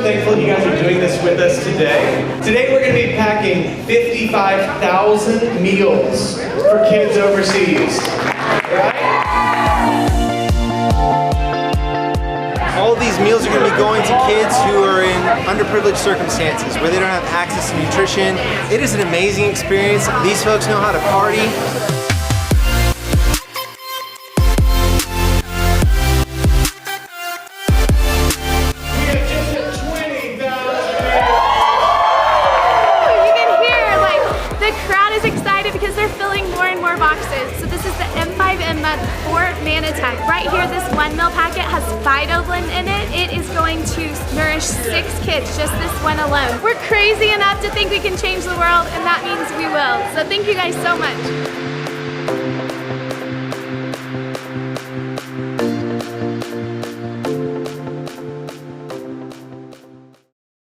thankful you guys are doing this with us today. Today we're going to be packing 55,000 meals for kids overseas. Right? All these meals are going to be going to kids who are in underprivileged circumstances, where they don't have access to nutrition. It is an amazing experience. These folks know how to party. Because they're filling more and more boxes. So this is the M5M for Mannatech. Right here, this 1 meal packet has phytoblend in it. It is going to nourish 6 kids, just this one alone. We're crazy enough to think we can change the world, and that means we will. So thank you guys so much.